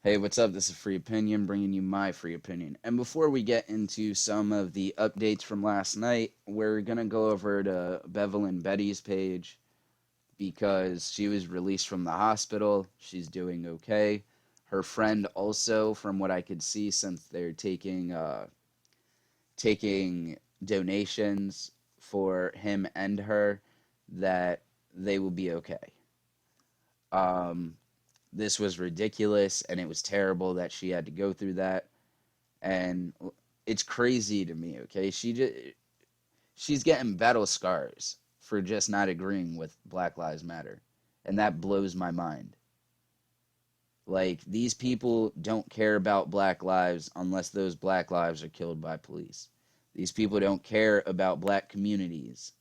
Hey, what's up? This is Free Opinion, bringing you my free opinion. And before we get into some of the updates from last night, we're going to go over to Bevelyn Betty's page because she was released from the hospital. She's doing okay. Her friend also, from what I could see, since they're taking donations for him and her, that they will be okay. This was ridiculous, and it was terrible that she had to go through that. And it's crazy to me, okay? She's getting battle scars for just not agreeing with Black Lives Matter. And that blows my mind. Like, these people don't care about black lives unless those black lives are killed by police. These people don't care about black communities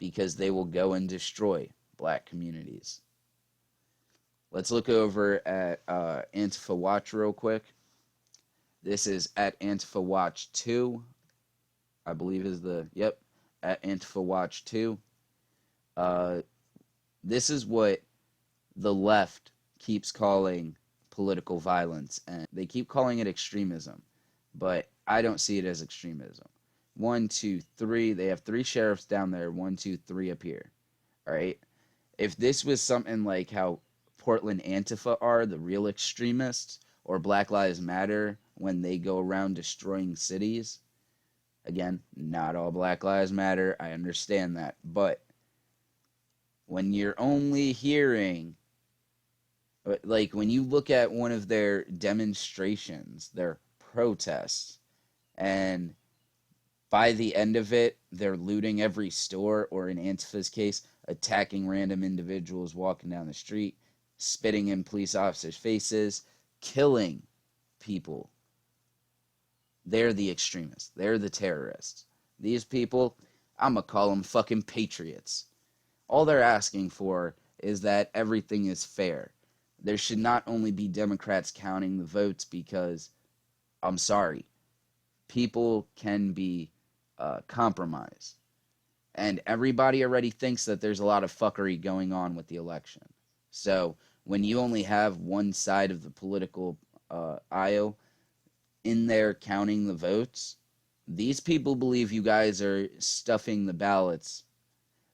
because they will go and destroy black communities. Let's look over at Antifa Watch real quick. This is at Antifa Watch 2, I believe is at Antifa Watch 2. This is what the left keeps calling political violence, and they keep calling it extremism, but I don't see it as extremism. 1, 2, 3, they have 3 sheriffs down there, 1, 2, 3 up here, all right? If this was something like how Portland Antifa are, the real extremists, or Black Lives Matter when they go around destroying cities. Again, not all Black Lives Matter, I understand that, but when you're only hearing, like when you look at one of their demonstrations, their protests, and by the end of it, they're looting every store, or in Antifa's case, attacking random individuals walking down the street, spitting in police officers' faces, killing people. They're the extremists. They're the terrorists. These people, I'm going to call them fucking patriots. All they're asking for is that everything is fair. There should not only be Democrats counting the votes because, I'm sorry, people can be compromised. And everybody already thinks that there's a lot of fuckery going on with the election. So when you only have one side of the political aisle in there counting the votes, these people believe you guys are stuffing the ballots,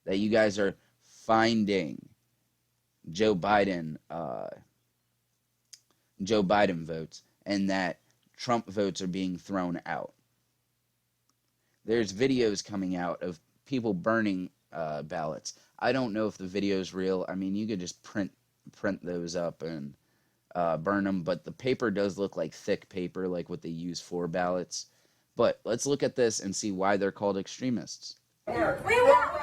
that you guys are finding Joe Biden votes, and that Trump votes are being thrown out. There's videos coming out of people burning ballots. I don't know if the video is real. I mean, you could just print those up and burn them, but the paper does look like thick paper, like what they use for ballots. But let's look at this and see why they're called extremists. We want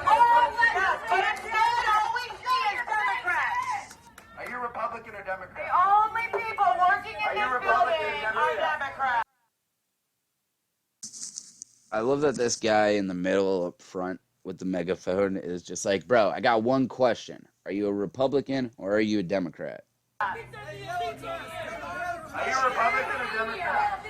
all Democrats, but it's not always these Democrats. Are you Republican or Democrat? The only people working in this building are Democrats. I love that this guy in the middle up front with the megaphone is just like, bro, I got one question. Are you a Republican or are you a Democrat? Are you Republican or Democrat?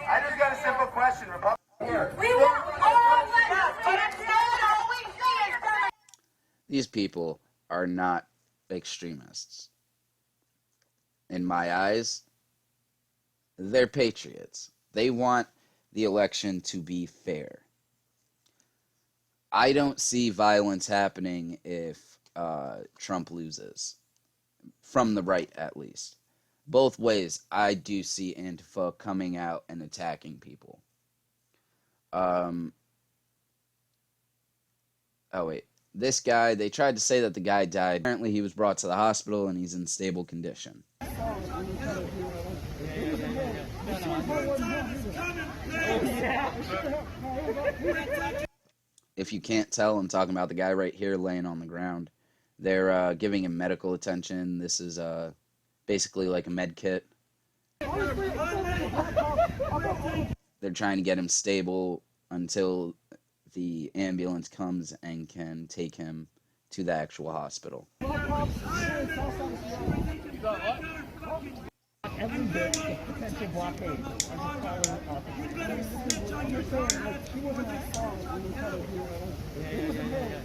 I just got a simple question. We want all Democrats, but it's not always these Democrats. These people are not extremists. In my eyes, they're patriots. They want the election to be fair. I don't see violence happening if Trump loses, from the right at least. Both ways, I do see Antifa coming out and attacking people. Oh wait, this guy, they tried to say that the guy died. Apparently he was brought to the hospital and he's in stable condition. If you can't tell, I'm talking about the guy right here laying on the ground. They're giving him medical attention. This is basically like a med kit. They're trying to get him stable until the ambulance comes and can take him to the actual hospital. Every bit of potential blockade. I'm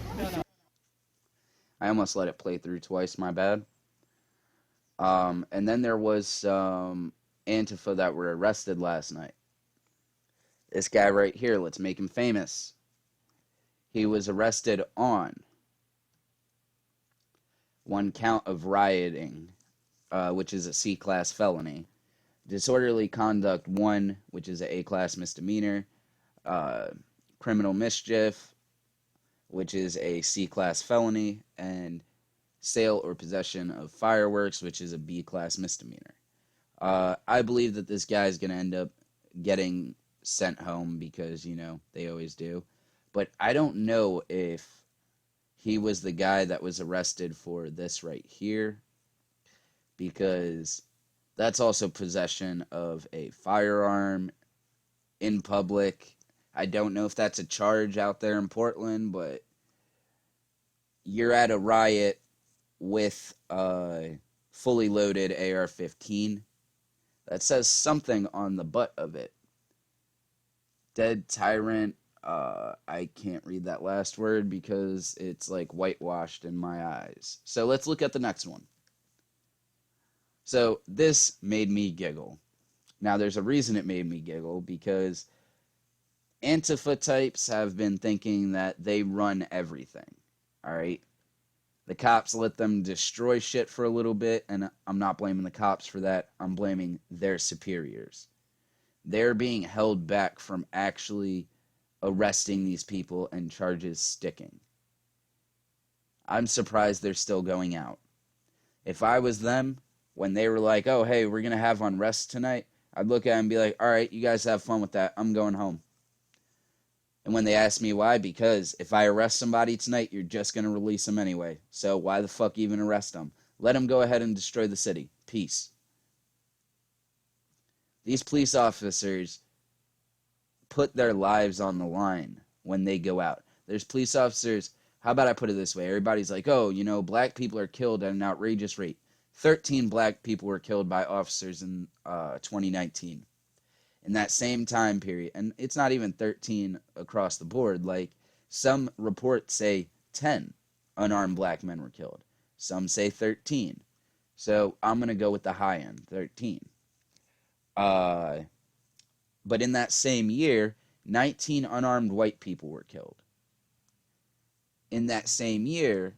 just I almost let it play through twice, my bad. And then there was some Antifa that were arrested last night. This guy right here, let's make him famous. He was arrested on one count of rioting, which is a C-class felony. Disorderly conduct 1, which is an A-class misdemeanor. Criminal mischief, which is a C-class felony. And sale or possession of fireworks, which is a B-class misdemeanor. I believe that this guy is going to end up getting sent home because, you know, they always do. But I don't know if he was the guy that was arrested for this right here, because that's also possession of a firearm in public. I don't know if that's a charge out there in Portland, but you're at a riot with a fully loaded AR-15. That says something on the butt of it. Dead tyrant. I can't read that last word because it's like whitewashed in my eyes. So let's look at the next one. So this made me giggle. Now there's a reason it made me giggle, because Antifa types have been thinking that they run everything. Alright? The cops let them destroy shit for a little bit, and I'm not blaming the cops for that. I'm blaming their superiors. They're being held back from actually arresting these people and charges sticking. I'm surprised they're still going out. If I was them, when they were like, oh, hey, we're going to have unrest tonight, I'd look at them and be like, all right, you guys have fun with that. I'm going home. And when they ask me why, because if I arrest somebody tonight, you're just going to release them anyway. So why the fuck even arrest them? Let them go ahead and destroy the city. Peace. These police officers put their lives on the line when they go out. There's police officers, how about I put it this way? Everybody's like, oh, you know, black people are killed at an outrageous rate. 13 black people were killed by officers in 2019. In that same time period. And it's not even 13 across the board. Like, some reports say 10 unarmed black men were killed. Some say 13. So I'm going to go with the high end, 13. But in that same year, 19 unarmed white people were killed. In that same year,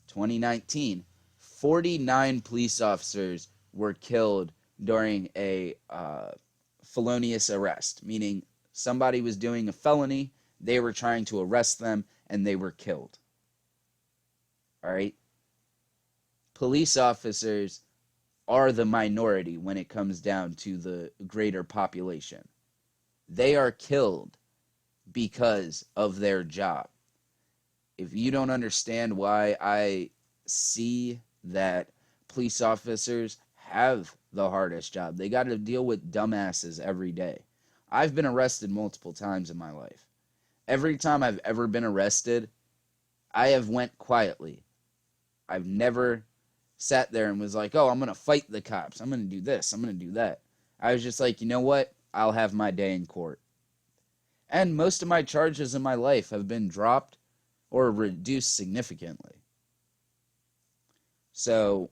2019, 49 police officers were killed during a felonious arrest, meaning somebody was doing a felony, they were trying to arrest them, and they were killed. All right? Police officers are the minority when it comes down to the greater population. They are killed because of their job. If you don't understand why I see that police officers have the hardest job, they got to deal with dumbasses every day. I've been arrested multiple times in my life. Every time I've ever been arrested, I have went quietly. I've never sat there and was like, oh, I'm going to fight the cops. I'm going to do this. I'm going to do that. I was just like, you know what? I'll have my day in court. And most of my charges in my life have been dropped or reduced significantly. So,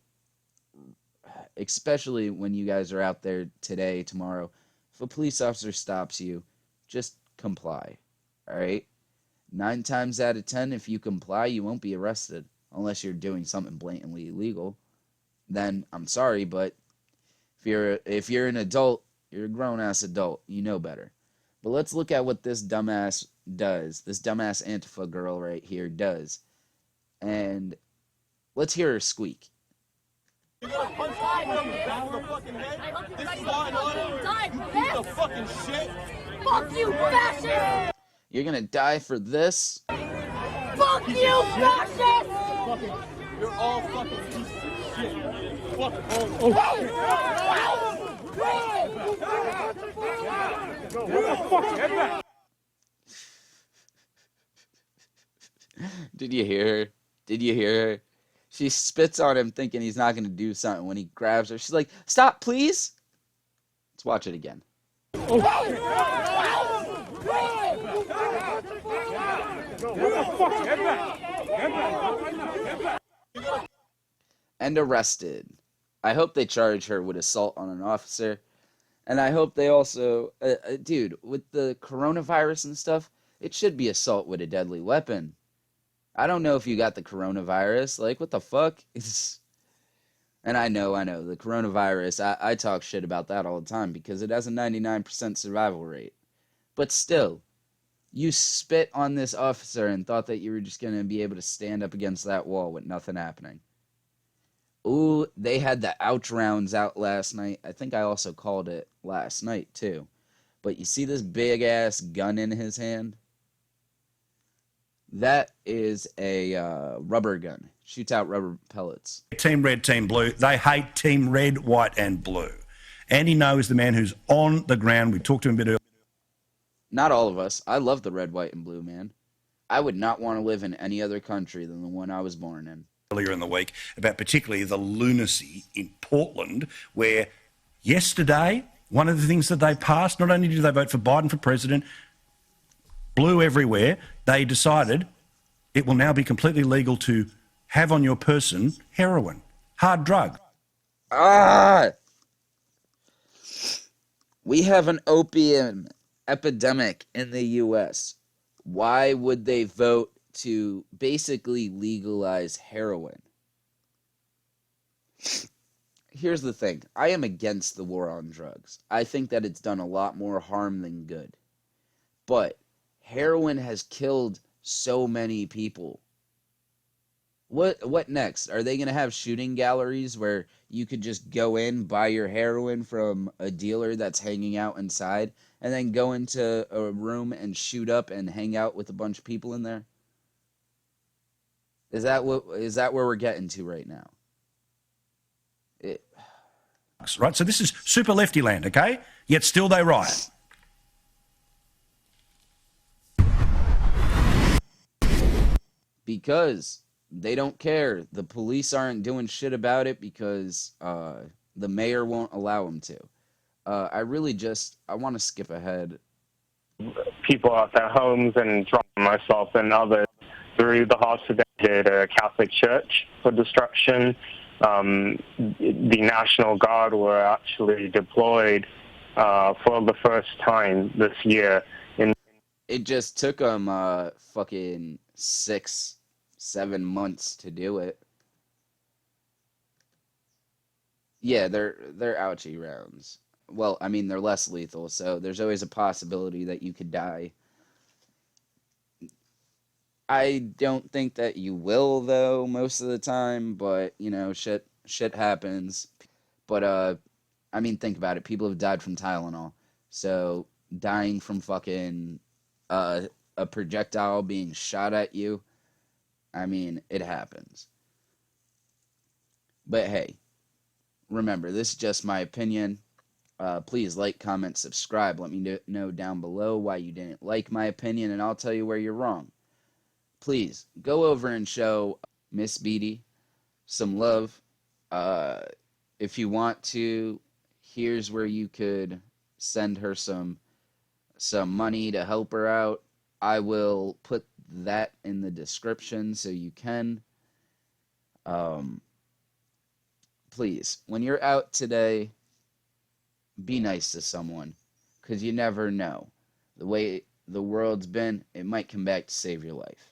especially when you guys are out there today, tomorrow, if a police officer stops you, just comply. All right? 9 times out of 10, if you comply, you won't be arrested. Unless you're doing something blatantly illegal. Then, I'm sorry, but if you're an adult, you're a grown-ass adult. You know better. But let's look at what this dumbass does. This dumbass Antifa girl right here does. And let's hear her squeak. You're gonna punch the down the fucking head? This is law and order? Piece of fucking shit. Fuck you, fascist! You're gonna die for this? Fuck you, fascist! You're all fucking pieces of shit. Fuck all Did you hear her? Did you hear her? She spits on him thinking he's not going to do something. When he grabs her, she's like, stop, please. Let's watch it again. And arrested. I hope they charge her with assault on an officer. And I hope they also, dude, with the coronavirus and stuff, it should be assault with a deadly weapon. I don't know if you got the coronavirus. Like, what the fuck? And I know, the coronavirus, I talk shit about that all the time because it has a 99% survival rate. But still, you spit on this officer and thought that you were just going to be able to stand up against that wall with nothing happening. Ooh, they had the ouch rounds out last night. I think I also called it last night, too. But you see this big-ass gun in his hand? That is a rubber gun. Shoots out rubber pellets. Team red, team blue. They hate team red, white and blue. Andy No is the man who's on the ground. We talked to him a bit earlier. Not all of us. I love the red, white, and blue, man. I would not want to live in any other country than the one I was born in. Earlier in the week about particularly the lunacy in Portland, where yesterday, one of the things that they passed, not only did they vote for Biden for president, blue everywhere, they decided it will now be completely legal to have on your person heroin, hard drug. We have an opium epidemic in the U.S. Why would they vote to basically legalize heroin? Here's the thing. I am against the war on drugs. I think that it's done a lot more harm than good. But heroin has killed so many people. What next? Are they going to have shooting galleries where you could just go in, buy your heroin from a dealer that's hanging out inside, and then go into a room and shoot up and hang out with a bunch of people in there? Is that where we're getting to right now? Right, so this is super lefty land, okay? Yet still they riot. Because they don't care. The police aren't doing shit about it because the mayor won't allow them to. I want to skip ahead. People at their homes and drop myself and others through the hearts of the Catholic Church for destruction. The National Guard were actually deployed for the first time this year. It just took them fucking 6-7 months to do it. Yeah, they're ouchie rounds. Well, I mean, they're less lethal, so there's always a possibility that you could die. I don't think that you will, though, most of the time, but, you know, shit happens. But, I mean, think about it. People have died from Tylenol. So, dying from fucking a projectile being shot at you, I mean, it happens. But, hey, remember, this is just my opinion. Please like, comment, subscribe. Let me know down below why you didn't like my opinion, and I'll tell you where you're wrong. Please, go over and show MS Beatty some love. If you want to, here's where you could send her some money to help her out. I will put that in the description so you can. Please, when you're out today, be nice to someone, because you never know. The way the world's been, it might come back to save your life.